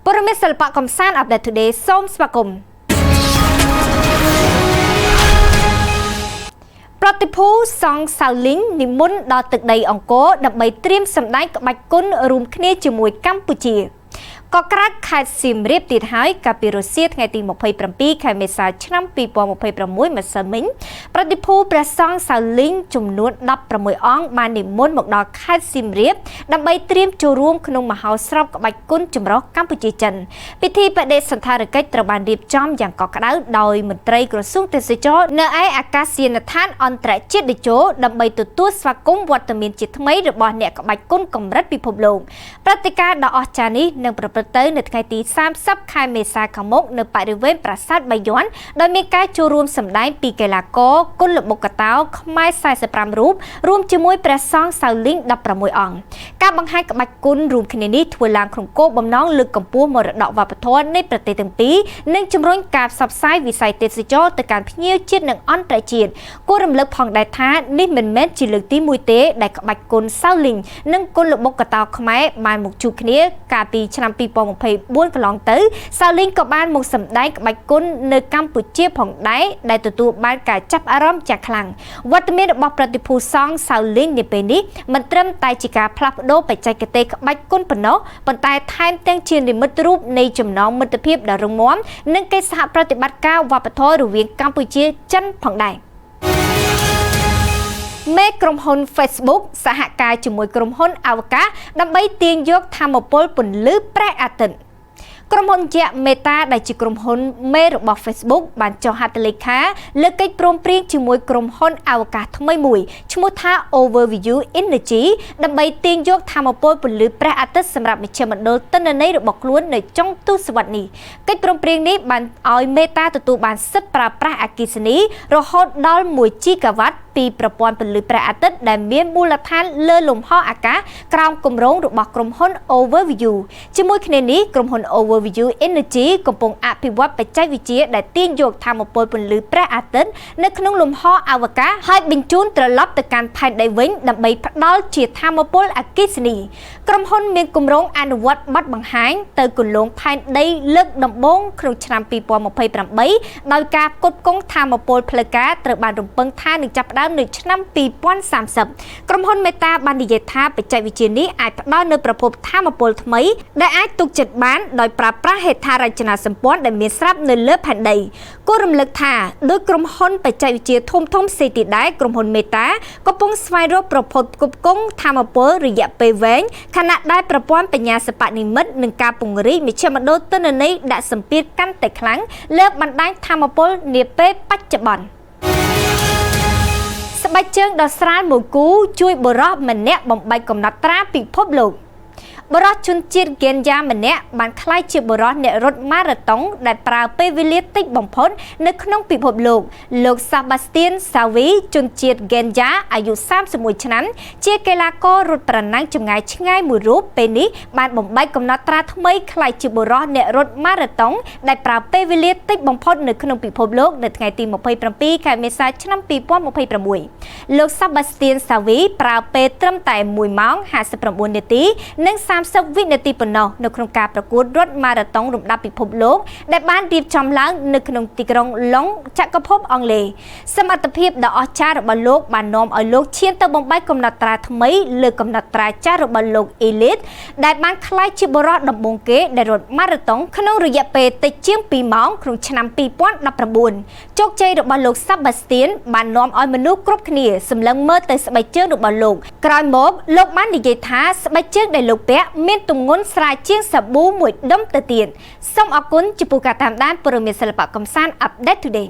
ព័ត៌មានសិល្បៈកំសាន្ត Update Today សូមស្វាគមន៍ប្រតិភូសង់សាវលីងនិមន្តដល់ទឹកដីអង្គរដើម្បីត្រៀមសម្ដែងក្បាច់គុនរួមគ្នាជាមួយកម្ពុជាក៏ក្រាត់ខេត្តសៀមរាបទៀតហើយកាលពីរសៀលថ្ងៃទី27ខែមេសាឆ្នាំ2026ម្សិលមិញប្រតិភូព្រះសង្ឃសាវលីងចំនួន16អង្គបាននិមន្តមកដល់ខេត្តសៀមរាបដើម្បីត្រៀមចូលរួមក្នុងមហោស្រពក្បាច់គុនចម្រុះកម្ពុជាចិនពិធីបដិសណ្ឋារកិច្ចត្រូវបានរៀបចំយ៉ាងកក់ក្ដៅដោយមន្ត្រីក្រសួងទេសចរនៅឯអាកាសយានដ្ឋានអន្តរជាតិតេជោដើម្បីទទួលស្វាគមន៍វត្តមានជាថ្មីរបស់អ្នកក្បាច់គុនកម្រិតពិភពលោកព្រឹត្តិការណ៍ដ៏អស្ចារ្យនេះនឹងប្រព្រឹត្តទៅនៅថ្ងៃទី30ខែមេសាខាងមុខនៅបរិវេណប្រាសាទបាយ័នដោយមានការចូលរួមសម្ដែងពីកីឡាករគុនល្បុក្កតោខ្មែរ45រូបរួមជាមួយព្រះសង្ឃសាវលីង16អង្គការបង្ហាញក្បាច់គុនរួមគ្នានេះធ្វើឡើងក្នុងគោលបំណងលើកកម្ពស់មរតកវប្បធម៌នៃប្រទេសទាំងពីរនិងជំរុញការផ្សព្វផ្សាយវិស័យទេសចរទៅកាន់ភ្ញៀវជាតិនិងអន្តរជាតិគួររំលឹកផងដែរថានេះមិនមែនជាលើកទី1ទេដែលក្បាច់គុនសាវលីងនិងគុនល្បុក្កតោខ្មែរបានមកជួបគ្នាកាលពីឆ្នាំ2024កន្លងទៅសាវលីងក៏បានមកសម្ដែងក្បាច់គុននៅកម្ពុជាផងដែរដែលទទួលបានការចាប់អារម្មណ៍យ៉ាងខ្លាំងវត្តមានរបស់ប្រតិភូសង្ឃសាវលីងនាពេលនេះមិនត្រឹមតែជាការផ្លាស់ប្ដូរបច្ចេកទេសក្បាច់គុនប៉ុណ្ណោះប៉ុន្តែថែមទាំងជានិមិត្តរូបនៃចំណងមិត្តភាពដ៏រឹងមាំនិងកិច្ចសហប្រតិបត្តិការវប្បធម៌រវាងកម្ពុជាចិនផងដែរមេក្រុមហ៊ុន Facebook សហការជាមួយក្រុមហ៊ុនអវកាសដើម្បីទាញយកថាមពលពន្លឺព្រះអាទិត្យក្រុមហ៊ុនជាមេតាដែលជាក្រុមហ៊ុនមេរបស់ Facebook បានចុះហត្ថលេខាលើកិច្ចព្រមព្រៀងជាមួយក្រុមហ៊ុនអវកាសថ្មីមួយឈ្មោះថា Overview Energy ដើម្បីទាញយកថាមពលពន្លឺព្រះអាទិត្យសម្រាប់មជ្ឈមណ្ឌលទិន្នន័យរបស់ខ្លួននៅចុងទសវត្សរ៍នេះកិច្ចព្រមព្រៀងនេះបានឲ្យមេតាទទួលបានសិទ្ធិប្រើប្រាស់អគ្គិសនីរហូតដល់1 GW ពីប្រព័ន្ធពន្លឺព្រះអាទិត្យដែលមានមូលដ្ឋានលើលំហអាកាសក្រោមគម្រោងរបស់ក្រុមហ៊ុន Overview ជាមួយគ្នានេះក្រុមហ៊ុន Overview Energy កំពុងអភិវឌ្ឍបច្ចេកវិទ្យាដែលទាញយកថាមពលពន្លឺព្រះអាទិត្យនៅក្នុងលំហអវកាសហើយបញ្ជូនត្រឡប់ទៅកាន់ផែនដីវិញដើម្បីផ្ដល់ជាថាមពលអគ្គិសនីក្រុមហ៊ុនមានគម្រោងអនុវត្តបទបង្ហាញទៅគន្លងផែនដីលើកដំបូងក្នុងឆ្នាំ2028ដោយការផ្គត់ផ្គង់ថាមពលផ្លូវការត្រូវបានរំពឹងថានឹងចាប់ផ្ដើមនៅឆ្នាំ2030ក្រុមហ៊ុនមេតាបាននិយាយថាបច្ចេកវិទ្យានេះអាចផ្ដល់នូវប្រភពថាមពលថ្មីដែលអាចទុកចិត្តបានដោយប្រើប្រាស់ហេដ្ឋារចនាសម្ព័ន្ធដែលមានស្រាប់នៅលើផែនដីគួររំលឹកថាដោយក្រុមហ៊ុនបច្ចេកវិទ្យាធំផ្សេងទៀតដែរក្រុមហ៊ុនមេតាកំពុងស្វែងរកប្រភពផ្គត់ផ្គង់ថាមពលរយៈពេលវែងខណៈដែលប្រព័ន្ធបញ្ញាសិប្បនិម្មិតនិងការពង្រីកមជ្ឈមណ្ឌលទិន្នន័យដាក់សម្ពាធកាន់តែខ្លាំងលើបណ្ដាញថាមពលនាពេលបច្ចុប្បន្នស្បែកជើងដ៏ស្រាលមួយគូជួយបុរសម្នាក់បំបែកកំណត់ត្រាពិភពលោកបុរសជនជាតិហ្គេនយ៉ាម្នាក់បានក្លាយជាបុរសអ្នករត់ម៉ារ៉ាតុងដែលប្រើពេលវេលាតិចបំផុតនៅក្នុងពិភពលោក Sebastian Savi ជនជាតិហ្គេនយ៉ាអាយុ31ឆ្នាំជាកីឡាកររត់ប្រណាំងចម្ងាយឆ្ងាយមួយរូបពេលនេះបានបំបែកកំណត់ត្រាថ្មីក្លាយជាបុរសអ្នករត់ម៉ារ៉ាតុងដែលប្រើពេលវេលាតិចបំផុតនៅក្នុងពិភពលោកនៅថ្ងៃទី27ខែមេសាឆ្នាំ2026លោក Sebastian Savi ប្រើពេលត្រឹមតែ1ម៉ោង59នាទីនិង30វិនាទីប៉ុណ្ណោះនៅក្នុងការប្រកួតរត់ម៉ារ៉ាតុងរំដាប់ពិភពលោកដែលបានរៀបចំឡើងនៅក្នុងទីក្រុងឡុងចក្រភពអង់គ្លេសសមត្ថភាពដ៏អស្ចារ្យរបស់លោកបាននាំឲ្យលោកឈានទៅបំបែកកំណត់ត្រាថ្មីលើកំណត់ត្រាចាស់របស់លោក Elite ដែលបានក្លាយជាបុរសដំបូងគេដែលរត់ម៉ារ៉ាតុងក្នុងរយៈពេលតិចជាង2ម៉ោងក្នុងឆ្នាំ2019ជោគជ័យរបស់លោក Sebastian បាននាំឲ្យមនុស្សគ្រប់គ្នាសម្លឹងមើលទៅស្បែកជើងរបស់លោកក្រោយមកលោកបាននិយាយថាស្បែកជើងដែលលោកពាក់មានទម្ងន់ស្រាលជាងសាប៊ូមួយដុំទៅទៀតសូមអរគុណចំពោះការតាមដានព័ត៌មានសិល្បៈកំសាន្ត Update Today